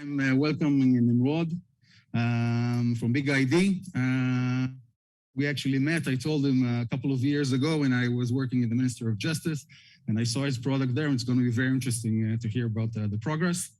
I'm welcoming Nimrod from BigID. We actually met. I told him a couple of years ago when I was working in the Minister of Justice, and I saw his product there. And it's going to be very interesting to hear about the progress.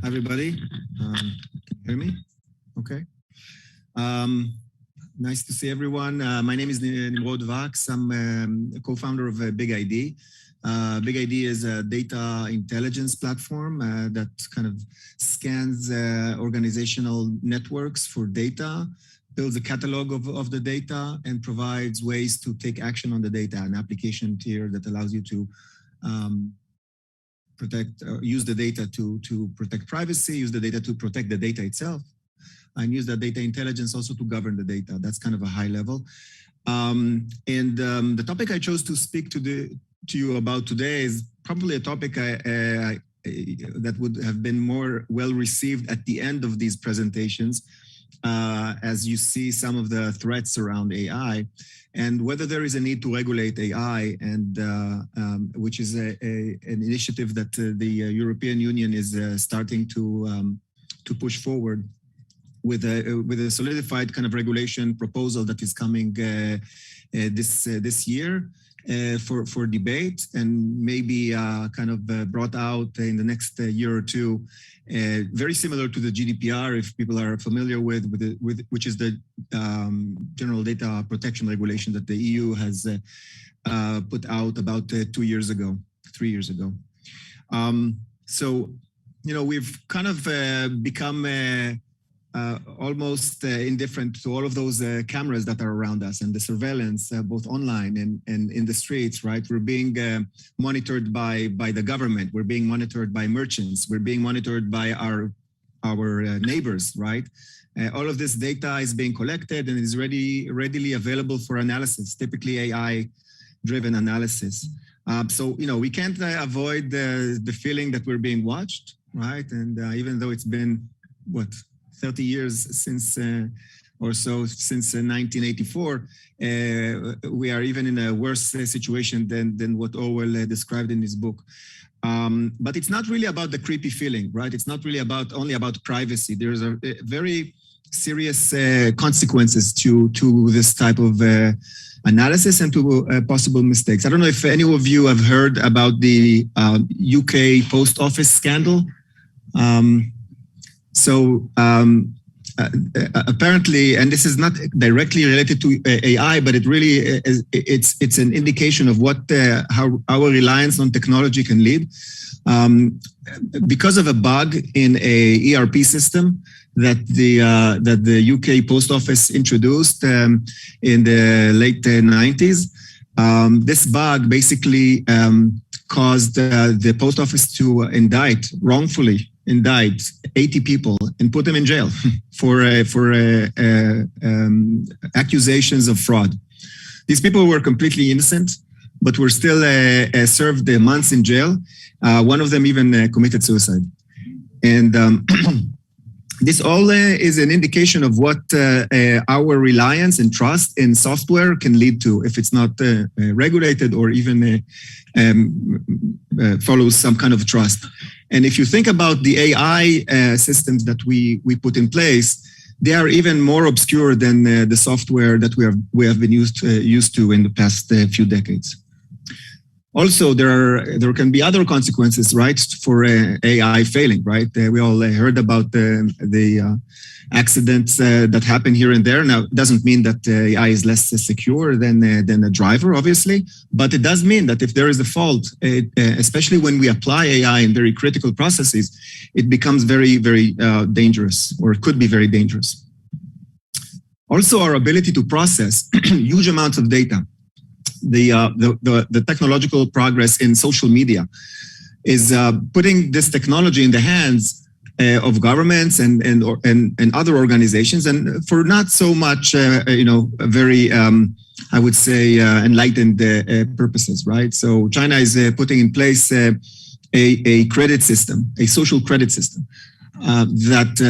Hi, everybody. Can you hear me? Okay. Nice to see everyone. My name is Nimrod Vax. I'm a co-founder of BigID. BigID is a data intelligence platform that kind of scans organizational networks for data, builds a catalog of the data, and provides ways to take action on the data, an application tier that allows you to use the data to protect privacy, use the data to protect the data itself, and use that data intelligence also to govern the data. That's kind of a high level. The topic I chose to speak to you about today is probably a topic that would have been more well received at the end of these presentations, as you see some of the threats around AI and whether there is a need to regulate AI, and which is an initiative that the European Union is starting to push forward with a solidified kind of regulation proposal that is coming this year. For debate, and maybe kind of brought out in the next year or two, very similar to the GDPR, if people are familiar with which is the General Data Protection Regulation that the EU has put out about 3 years ago. So, you know, we've kind of become almost indifferent to all of those cameras that are around us and the surveillance, both online and in the streets, right? We're being monitored by the government. We're being monitored by merchants. We're being monitored by our neighbors, right? All of this data is being collected and is readily available for analysis, typically AI-driven analysis. So, you know, we can't avoid the feeling that we're being watched, right? And even though it's been, 30 years since or so since 1984, we are even in a worse situation than what Orwell described in his book. But it's not really about the creepy feeling, right? It's not really only about privacy. There's a very serious consequences to this type of analysis and to possible mistakes. I don't know if any of you have heard about the UK post office scandal. Apparently, and this is not directly related to AI, but it really is, it's an indication of what how our reliance on technology can lead. Because of a bug in a ERP system that the UK post office introduced in the late 90s, this bug basically caused the post office to wrongfully indict 80 people and put them in jail for accusations of fraud. These people were completely innocent, but were still served months in jail. One of them even committed suicide. And this all is an indication of what our reliance and trust in software can lead to if it's not regulated or even follows some kind of trust. And if you think about the AI systems that we put in place, they are even more obscure than the software that we have been used to in the past few decades. Also, there can be other consequences, right, for AI failing, right? We all heard about the accidents that happen here and there. Now, it doesn't mean that AI is less secure than a driver, obviously, but it does mean that if there is a fault, especially when we apply AI in very critical processes, it becomes very, very dangerous, or it could be very dangerous. Also, our ability to process huge amounts of data. The technological progress in social media is putting this technology in the hands of governments and other organizations, and for not so much, very, I would say, enlightened purposes, right? So China is putting in place a credit system, a social credit system. That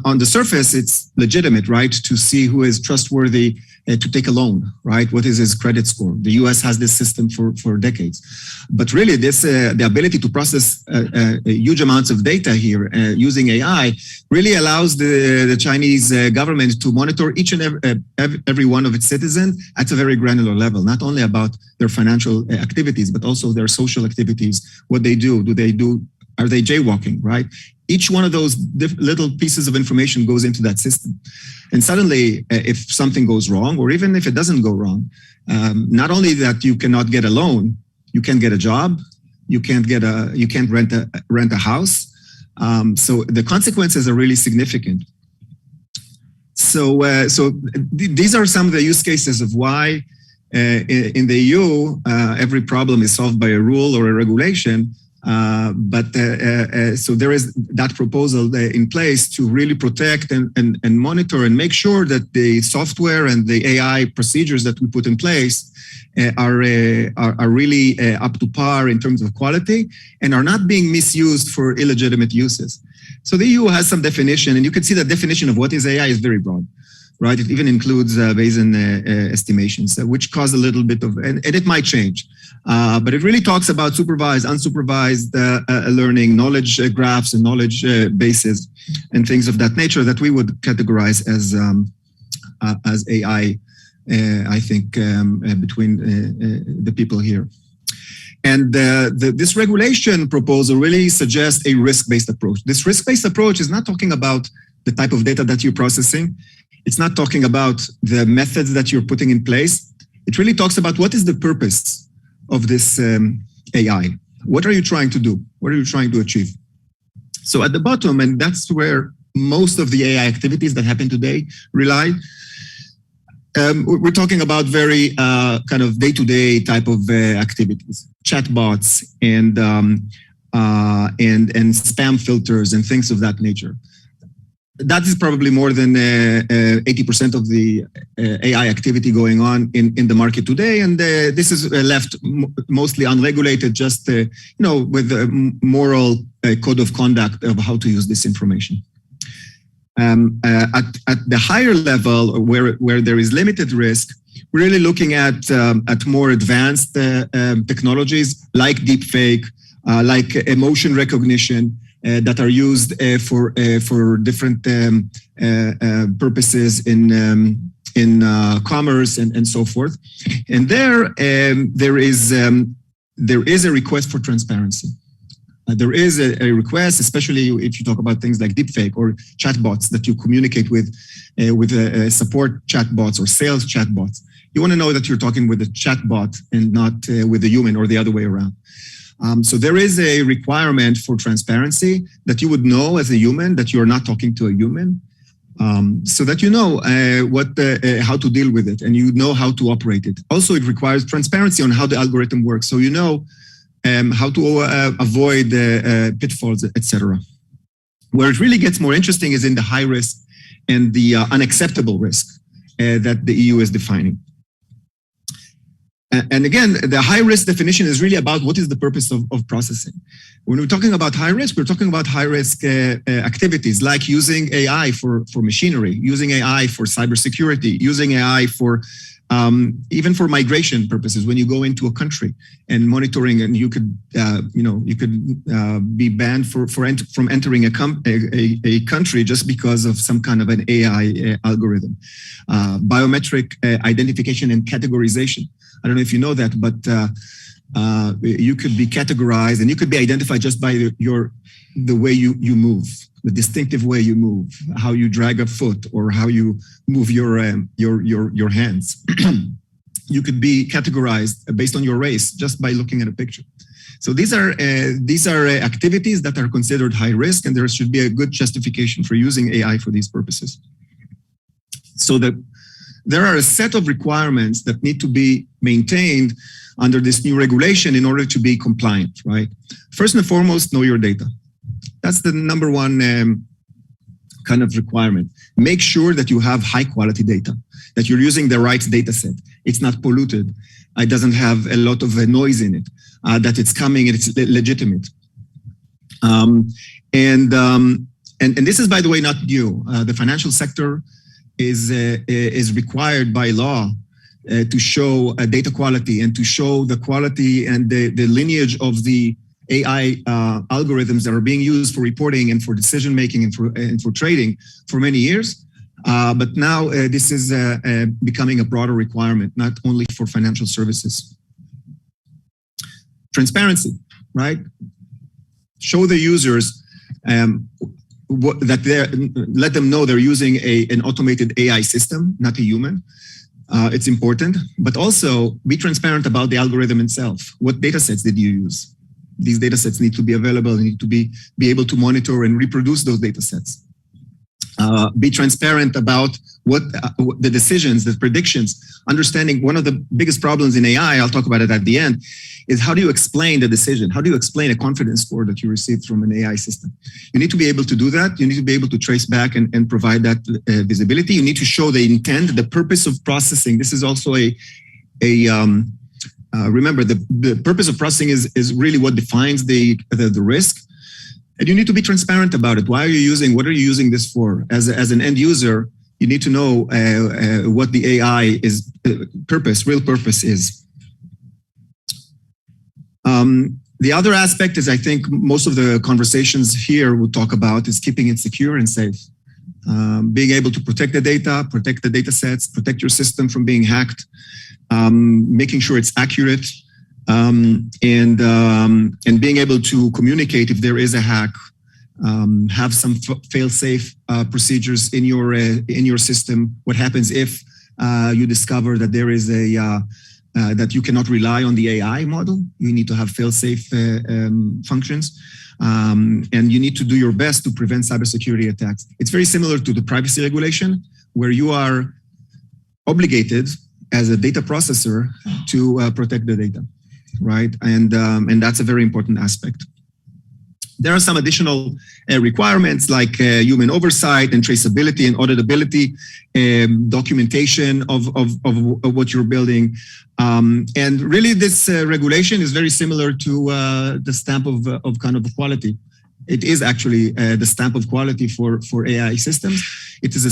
on the surface it's legitimate, right, to see who is trustworthy to take a loan, right? What is his credit score? The US has this system for decades. But really, the ability to process huge amounts of data here using AI really allows the Chinese government to monitor each and every one of its citizens at a very granular level, not only about their financial activities, but also their social activities, what they do. Are they jaywalking, right? Each one of those little pieces of information goes into that system. And suddenly, if something goes wrong, or even if it doesn't go wrong, not only that you cannot get a loan, you can't get a job, you can't rent a house. So the consequences are really significant. So these are some of the use cases of why in the EU, every problem is solved by a rule or a regulation. So there is that proposal in place to really protect and monitor and make sure that the software and the AI procedures that we put in place are really up to par in terms of quality and are not being misused for illegitimate uses. So the EU has some definition, and you can see the definition of what is AI is very broad. Right, it even includes Bayesian estimations, which cause a little bit of, and it might change, but it really talks about supervised, unsupervised learning, knowledge graphs, and knowledge bases, and things of that nature that we would categorize as AI. I think between the people here, and this regulation proposal really suggests a risk-based approach. This risk-based approach is not talking about the type of data that you're processing. It's not talking about the methods that you're putting in place. It really talks about what is the purpose of this AI. What are you trying to do? What are you trying to achieve? So at the bottom, and that's where most of the AI activities that happen today rely, we're talking about very kind of day-to-day type of activities, chatbots and spam filters and things of that nature. That is probably more than 80% of the AI activity going on in the market today, and this is left mostly unregulated, just with a moral code of conduct of how to use this information. At the higher level, where there is limited risk, we're really looking at more advanced technologies like deepfake, like emotion recognition. That are used for different purposes in commerce and so forth. And there is a request for transparency. There is a request, especially if you talk about things like deepfake or chatbots that you communicate with support chatbots or sales chatbots. You want to know that you're talking with a chatbot and not with a human, or the other way around. So there is a requirement for transparency, that you would know as a human that you're not talking to a human, so that you know how to deal with it and you know how to operate it. Also, it requires transparency on how the algorithm works, so you know how to avoid pitfalls, etc. Where it really gets more interesting is in the high risk and the unacceptable risk that the EU is defining. And again, the high risk definition is really about what is the purpose of processing. When we're talking about high risk, we're talking about high risk activities like using AI for machinery, using AI for cybersecurity, using AI for even for migration purposes. When you go into a country and monitoring, and you could be banned from entering a country just because of some kind of an AI algorithm. Biometric identification and categorization. I don't know if you know that, but you could be categorized and you could be identified just by the way you move, the distinctive way you move, how you drag a foot, or how you move your hands. You could be categorized based on your race just by looking at a picture. So these are activities that are considered high risk, and there should be a good justification for using AI for these purposes. So there are a set of requirements that need to be maintained under this new regulation in order to be compliant, right? First and foremost, know your data. That's the number one kind of requirement. Make sure that you have high quality data, that you're using the right data set. It's not polluted. It doesn't have a lot of noise in it, that it's coming and it's legitimate. And this is, by the way, not new. The financial sector is required by law to show data quality and to show the quality and the lineage of the AI algorithms that are being used for reporting and for decision making and for trading for many years. But now this is becoming a broader requirement, not only for financial services. Transparency, right? Show the users let them know they're using an automated AI system, not a human. It's important, but also be transparent about the algorithm itself. What data sets did you use? These data sets need to be available, need to be able to monitor and reproduce those data sets. Be transparent about what the decisions, the predictions, understanding one of the biggest problems in AI, I'll talk about it at the end, is how do you explain the decision? How do you explain a confidence score that you received from an AI system? You need to be able to do that. You need to be able to trace back and provide that visibility. You need to show the intent, the purpose of processing. This is also remember, the purpose of processing is really what defines the risk. And you need to be transparent about it. Why are you using, what are you using this for? As an end user, you need to know what the AI is, real purpose is. The other aspect is, I think most of the conversations here will talk about is keeping it secure and safe. Being able to protect the data sets, protect your system from being hacked, making sure it's accurate, and being able to communicate if there is a hack, have some fail-safe procedures in your system. What happens if you discover that there is that you cannot rely on the AI model? You need to have fail-safe functions, and you need to do your best to prevent cybersecurity attacks. It's very similar to the privacy regulation, where you are obligated as a data processor to protect the data, right? And that's a very important aspect. There are some additional requirements like human oversight and traceability and auditability, documentation of what you're building. And really this regulation is very similar to the stamp of kind of quality. It is actually the stamp of quality for AI systems. It is a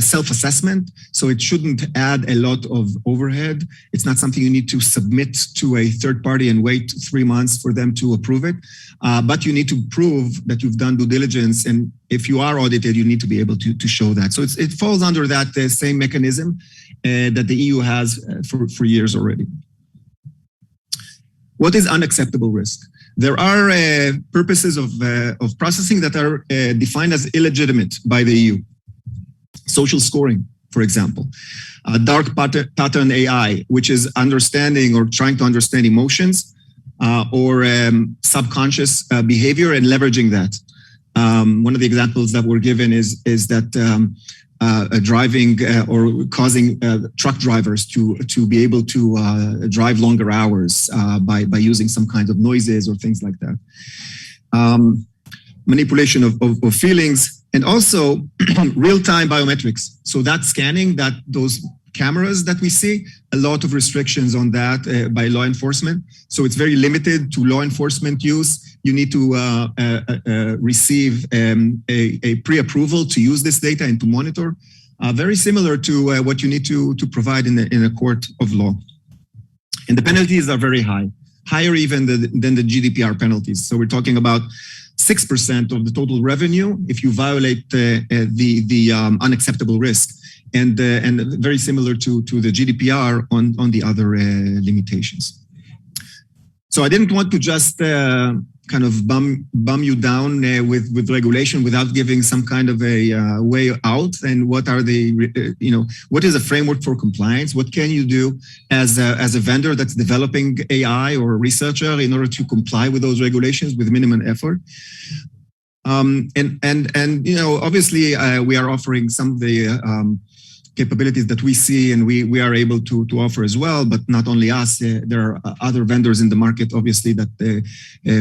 self-assessment, so it shouldn't add a lot of overhead. It's not something you need to submit to a third party and wait 3 months for them to approve it. But you need to prove that you've done due diligence, and if you are audited, you need to be able to show that. So it falls under that same mechanism that the EU has for years already. What is unacceptable risk? There are purposes of processing that are defined as illegitimate by the EU. Social scoring, for example. Dark pattern AI, which is understanding or trying to understand emotions or subconscious behavior and leveraging that. One of the examples that were given is that driving or causing truck drivers to be able to drive longer hours by using some kind of noises or things like that. Manipulation of feelings, and also real-time biometrics. So that scanning, those cameras that we see, a lot of restrictions on that by law enforcement. So it's very limited to law enforcement use. You need to receive a pre-approval to use this data and to monitor. Very similar to what you need to provide in a court of law. And the penalties are very high, higher even than the GDPR penalties. So we're talking about 6% of the total revenue if you violate the unacceptable risk, and very similar to the GDPR on the other limitations. So I didn't want to just kind of bum you down with regulation without giving some kind of a way out. And what are what is a framework for compliance? What can you do as a vendor that's developing AI or a researcher in order to comply with those regulations with minimum effort? Obviously we are offering some of the capabilities that we see and we are able to offer as well, but not only us, there are other vendors in the market, obviously, that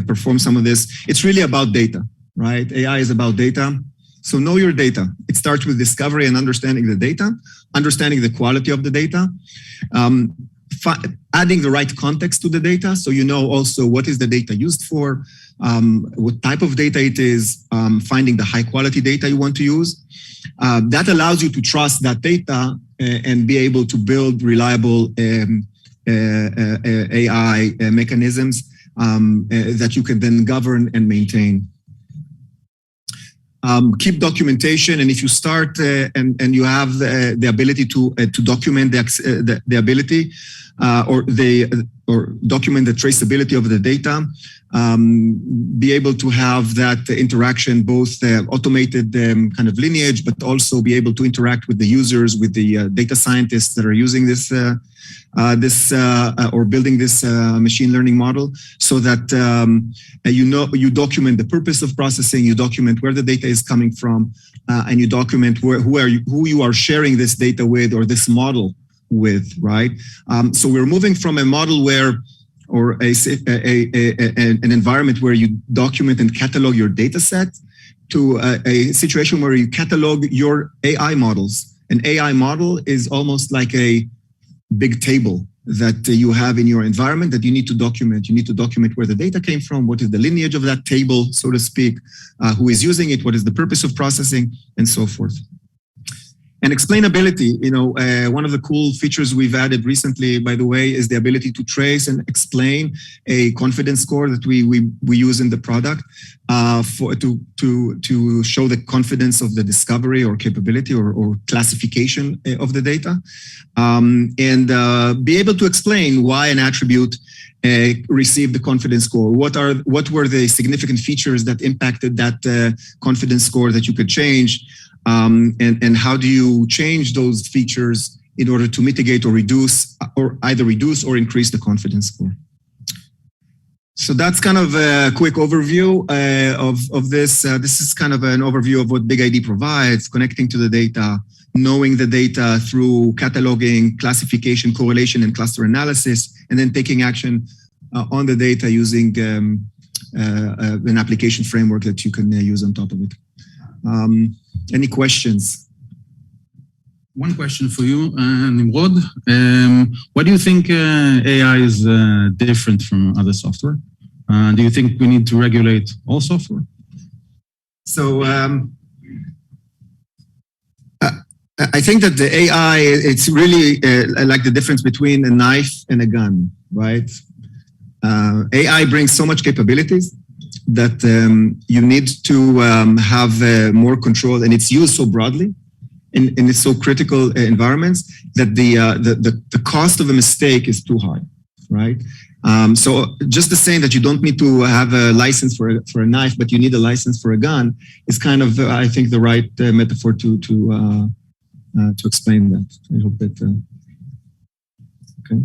perform some of this. It's really about data, right? AI is about data. So know your data. It starts with discovery and understanding the data, understanding the quality of the data, adding the right context to the data. So you know also what is the data used for, what type of data it is, finding the high quality data you want to use. That allows you to trust that data and be able to build reliable AI mechanisms that you can then govern and maintain. Keep documentation, and if you start and you have the ability to document the ability or document the traceability of the data, be able to have that interaction, both automated kind of lineage, but also be able to interact with the users, with the data scientists that are using this or building this machine learning model, so that you document the purpose of processing, you document where the data is coming from, and you document who you are sharing this data with or this model with, right? So we're moving from a model where, or an environment where you document and catalog your data set, to a situation where you catalog your AI models. An AI model is almost like a big table that you have in your environment that you need to document. You need to document where the data came from, what is the lineage of that table, so to speak, who is using it, what is the purpose of processing, and so forth. And explainability, one of the cool features we've added recently, by the way, is the ability to trace and explain a confidence score that we use in the product to show the confidence of the discovery or capability or classification of the data, and be able to explain why an attribute received the confidence score. What were the significant features that impacted that confidence score that you could change? And how do you change those features in order to mitigate or either reduce or increase the confidence score? So that's kind of a quick overview of this. This is kind of an overview of what BigID provides, connecting to the data, knowing the data through cataloging, classification, correlation, and cluster analysis, and then taking action on the data using an application framework that you can use on top of it. Any questions? One question for you, Nimrod. What do you think AI is different from other software? Do you think we need to regulate all software? So I think that the AI, it's really like the difference between a knife and a gun, right? AI brings so much capabilities that you need to have more control, and it's used so broadly in it's so critical environments that the cost of a mistake is too high, right? So just the saying that you don't need to have a license for a knife, but you need a license for a gun is kind of, I think, the right metaphor to explain that. I hope that. Okay.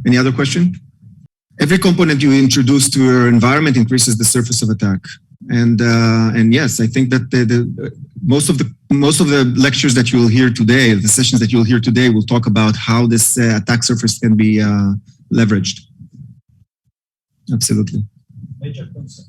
Any other question? Every component you introduce to your environment increases the surface of attack, and yes, I think that most of the lectures that you will hear today, the sessions that you'll hear today, will talk about how this attack surface can be leveraged. Absolutely. Major concern.